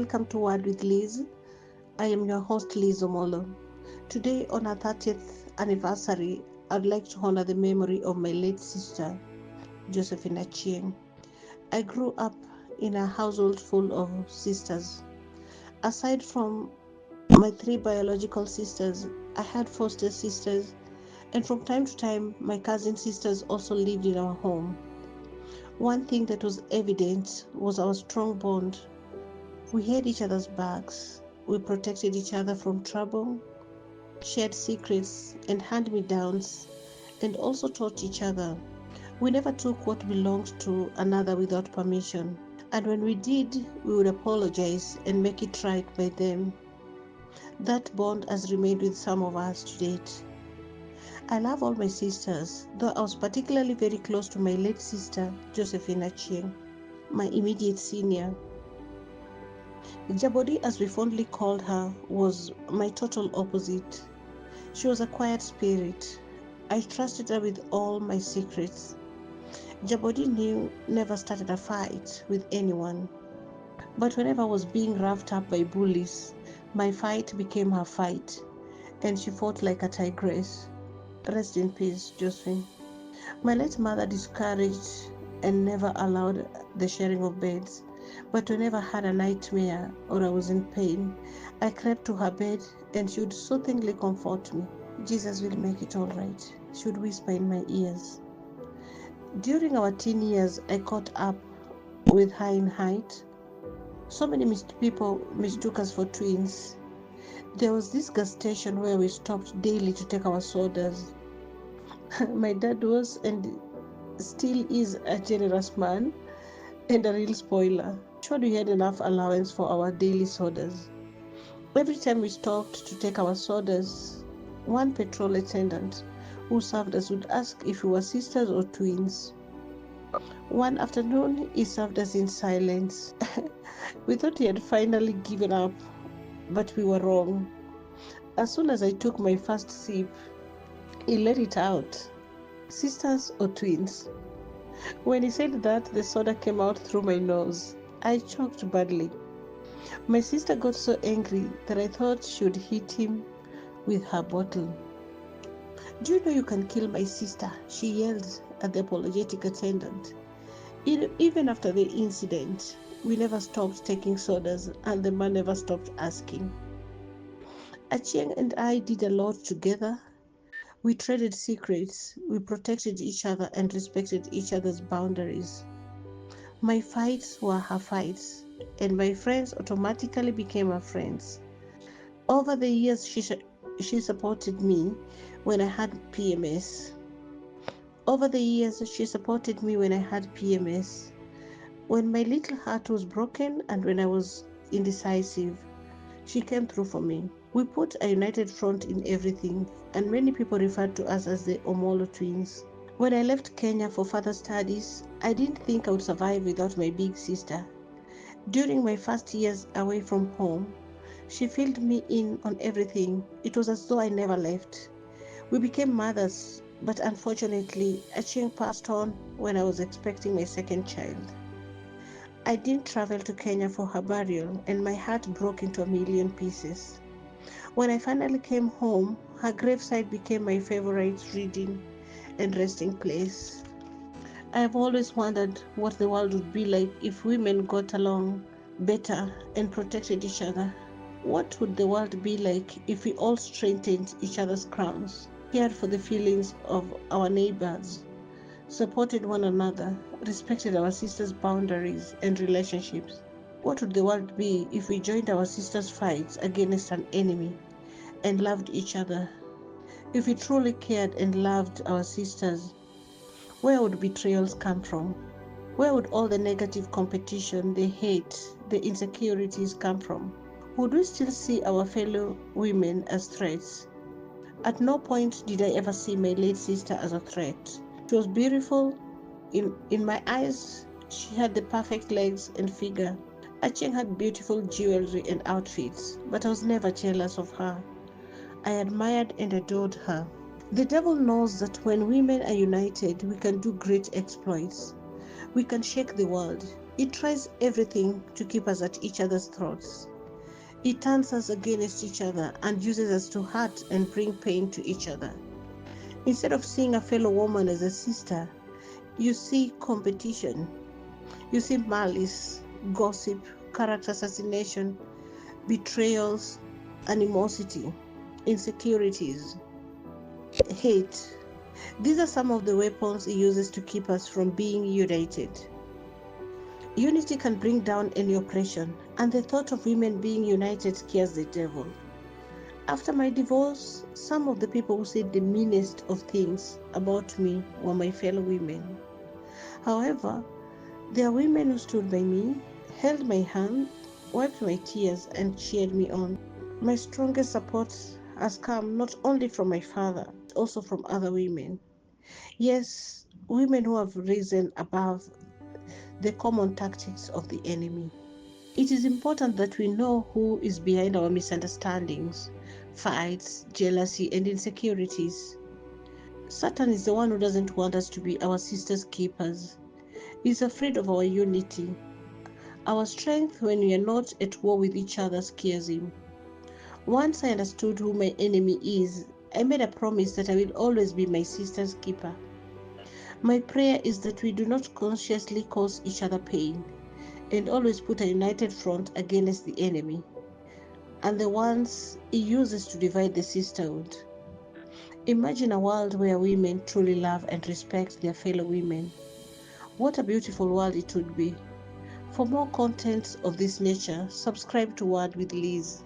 welcome to Word with Liz. I am your host, Liz Omolo. Today, on our 30th anniversary, I'd like to honor the memory of my late sister, Josephine. I grew up in a household full of sisters. Aside from my 3 biological sisters, I had foster sisters, and from time to time, my cousin sisters also lived in our home. One thing that was evident was our strong bond. We had each other's backs. We protected each other from trouble, shared secrets and hand-me-downs, and also taught each other. We never took what belonged to another without permission. And when we did, we would apologize and make it right by them. That bond has remained with some of us to date. I love all my sisters, though I was particularly very close to my late sister, Josephine, my immediate senior. Jabodi, as we fondly called her, was my total opposite. She was a quiet spirit. I trusted her with all my secrets. Jabodi never started a fight with anyone. But whenever I was being roughed up by bullies, my fight became her fight, and she fought like a tigress. Rest in peace, Josephine. My late mother discouraged and never allowed the sharing of beds. But whenever I had a nightmare or I was in pain, I crept to her bed and she would soothingly comfort me. Jesus will make it all right, she would whisper in my ears. During our teen years, I caught up with her in height. So many people mistook us for twins. There was this gas station where we stopped daily to take our sodas. My dad was and still is a generous man and a real spoiler. Sure, we had enough allowance for our daily sodas. Every time we stopped to take our sodas, one patrol attendant who served us would ask if we were sisters or twins. One afternoon, he served us in silence. We thought he had finally given up, but we were wrong. As soon as I took my first sip, he let it out. Sisters or twins? When he said that, the soda came out through my nose. I choked badly. My sister got so angry that I thought she would hit him with her bottle. "Do you know you can kill my sister?" she yelled at the apologetic attendant. Even after the incident, we never stopped taking sodas and the man never stopped asking. Achieng and I did a lot together. We traded secrets, we protected each other and respected each other's boundaries. My fights were her fights, and my friends automatically became her friends. Over the years, she supported me when I had PMS. When my little heart was broken and when I was indecisive, she came through for me. We put a united front in everything, and many people referred to us as the Omolo twins. When I left Kenya for further studies, I didn't think I would survive without my big sister. During my first years away from home, she filled me in on everything. It was as though I never left. We became mothers, but unfortunately, Achieng passed on when I was expecting my second child. I didn't travel to Kenya for her burial, and my heart broke into a million pieces. When I finally came home, her graveside became my favorite reading and resting place. I have always wondered what the world would be like if women got along better and protected each other. What would the world be like if we all strengthened each other's crowns, cared for the feelings of our neighbors, supported one another, respected our sisters' boundaries and relationships? What would the world be if we joined our sisters' fights against an enemy and loved each other? If we truly cared and loved our sisters, where would betrayals come from? Where would all the negative competition, the hate, the insecurities come from? Would we still see our fellow women as threats? At no point did I ever see my late sister as a threat. She was beautiful. In my eyes, she had the perfect legs and figure. Achieng had beautiful jewelry and outfits, but I was never jealous of her. I admired and adored her. The devil knows that when women are united, we can do great exploits. We can shake the world. It tries everything to keep us at each other's throats. It turns us against each other and uses us to hurt and bring pain to each other. Instead of seeing a fellow woman as a sister, you see competition. You see malice, gossip, character assassination, betrayals, animosity, insecurities, hate. These are some of the weapons he uses to keep us from being united. Unity can bring down any oppression, and the thought of women being united scares the devil. After my divorce, some of the people who said the meanest of things about me were my fellow women. However, there are women who stood by me, held my hand, wiped my tears, and cheered me on. My strongest support has come not only from my father, but also from other women. Yes, women who have risen above the common tactics of the enemy. It is important that we know who is behind our misunderstandings, fights, jealousy, and insecurities. Satan is the one who doesn't want us to be our sister's keepers. He's afraid of our unity. Our strength when we are not at war with each other scares him. Once I understood who my enemy is, I made a promise that I will always be my sister's keeper. My prayer is that we do not consciously cause each other pain and always put a united front against the enemy and the ones he uses to divide the sisterhood. Imagine a world where women truly love and respect their fellow women. What a beautiful world it would be. For more content of this nature, subscribe to Word with Liz.